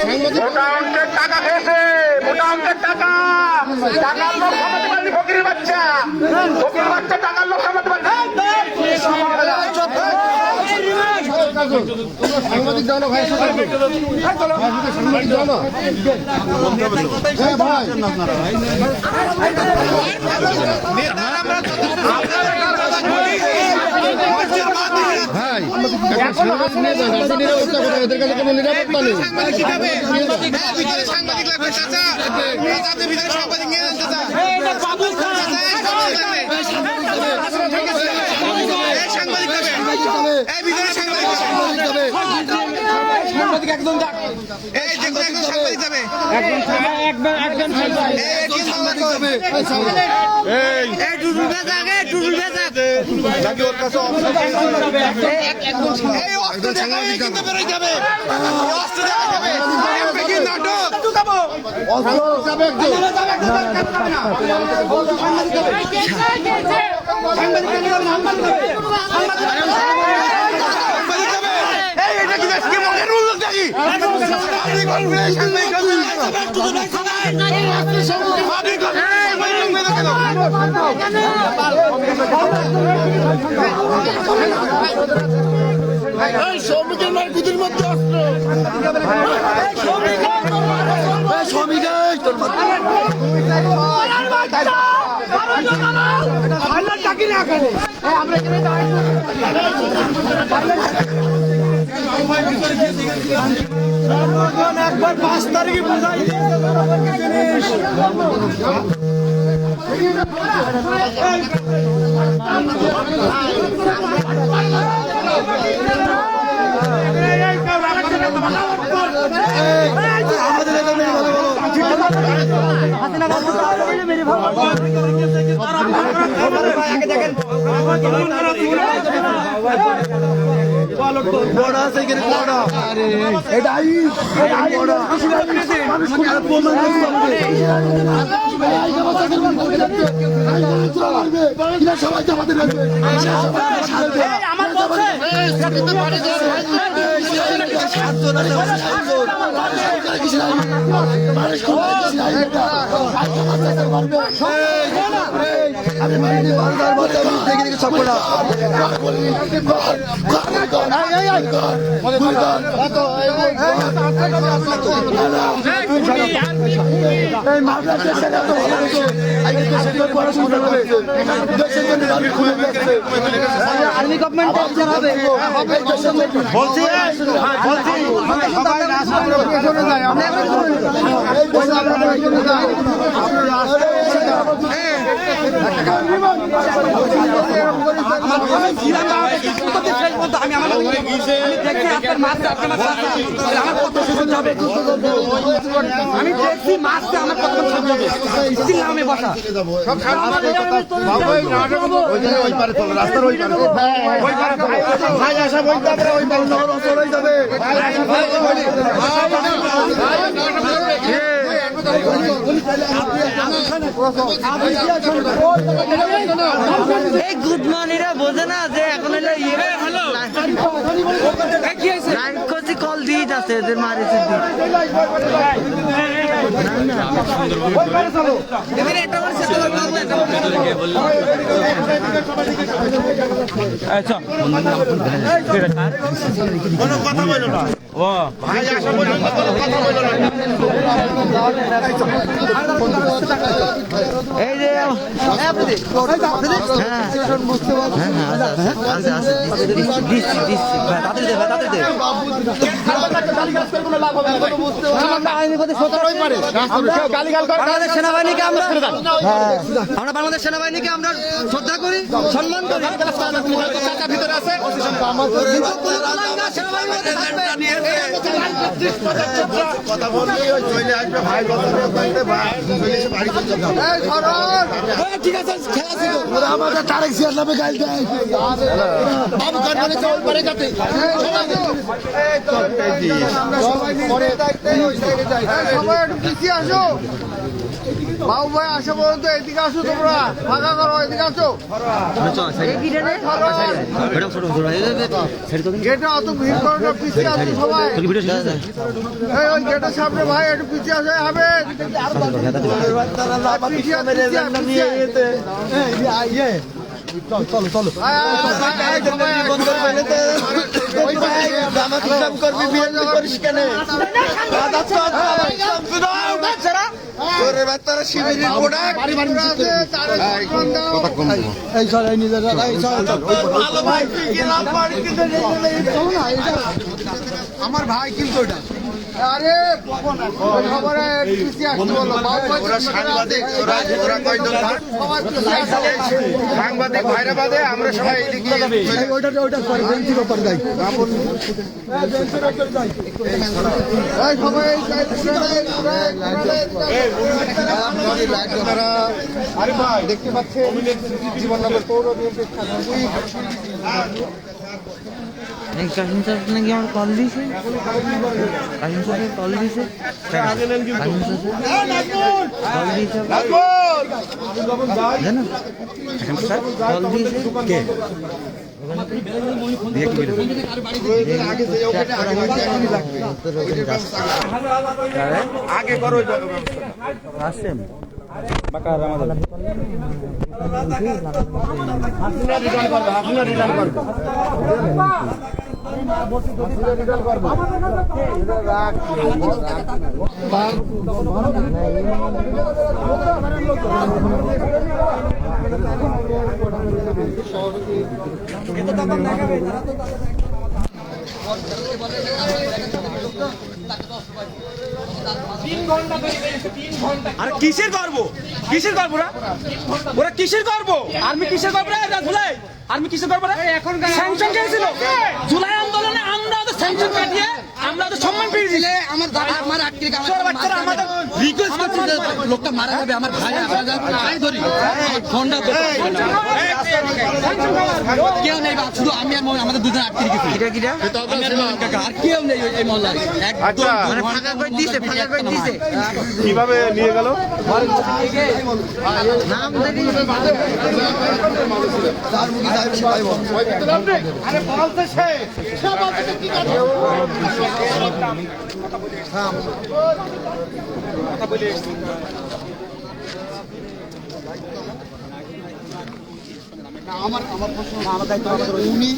মোটা অঙ্কের টাকা খেয়েছে, মোটা অঙ্কের টাকা। টাকার লোক সামলাতে পারলি ফকিরের বাচ্চা, ফকিরের বাচ্চা টাকার লোক সামলাতে পারলি। সাংবাদিক জানো ভাই, সাংবাদিক জানো নিরাপত্তা কোথায়? এদের কাছে কোনো নিরাপত্তা নেই। শ্রমিকের মার্কুতির মধ্যে অস্ত্র একবার 5 তারিখে বুঝাই জিনিস আর্মি গভর্নমেন্ট বলছি আমি দেখছি মাছটা আমার কত নামে বসা রাস্তার ওই ভাই আসা বলতে আমরা ওই হয়ে যাবে গুড মর্নিং বোঝে না যে এখন কল দিয়ে যাচ্ছে এদের মারিছে কথা বলো না ও ভাই আসা বললো কথা বলো না এই যে সেনাবাহিনীকে আমরা বাংলাদেশ সেনাবাহিনীকে আমরা শ্রদ্ধা করি, সম্মান করি। ভিতরে আছে কথা বললে চলে আসবে ভাই, ঠিক আছে আমাদের তারেক জিয়ার নামে গাইল দেয় বাবু কারখানে চল পরে যাতে সবাই একটু পিছিয়ে আসো। বাবু ভাই আসো বলুন তো, এদিকে আসো তোমরা, ফাঁকা করো, এদিকে আসো। গেটে অত ভিড় করো না, পিছিয়ে আসো সবাই। এই ওই গেটের সামনে ভাই একটু পিছিয়ে আসে হবে। চলো চলো শিবিরের আমার ভাই কিন্তু ওটা আরে খবরে পিছিয়ে আসতে বলো। সাংবাদিক ভাইরা বাদে আমরা সবাই এদিকে দেখতে পাচ্ছেন জীবননগর পৌর বিএনপির কাহিম স্যার নাকি আমার কল দিয়েছে, কাহিম স্যারের কল দিয়েছে, কাহিম স্যার কল দিয়েছে কে আগে করো আসছেন আর কিসের করবো, কিসের করবো ওরা কিসের করবো, আর্মি কিসের করবো জুলাই, আর্মি কিসের করবো এখন স্যাংশন খেয়েছিল জুলাই আন্দোলনে, আমরা ওদের স্যাংশন কাটিয়ে আমরা ওদের সম্মান পেয়ে দিলে আমার বাচ্চারা আমাদের রিকোয়েস্ট করছে যে লোকটা মারা যাবে, আমার ভাই ভাই ধরি ফোনটা কেউ নেই, শুধু আমি আর আমাদের দুজন আটকে রেখেছি, আর কেউ নেই এই মহল্লায়। কিভাবে নিয়ে গেল নাম আমার প্রশ্ন, আমার দায়িত্ব উনি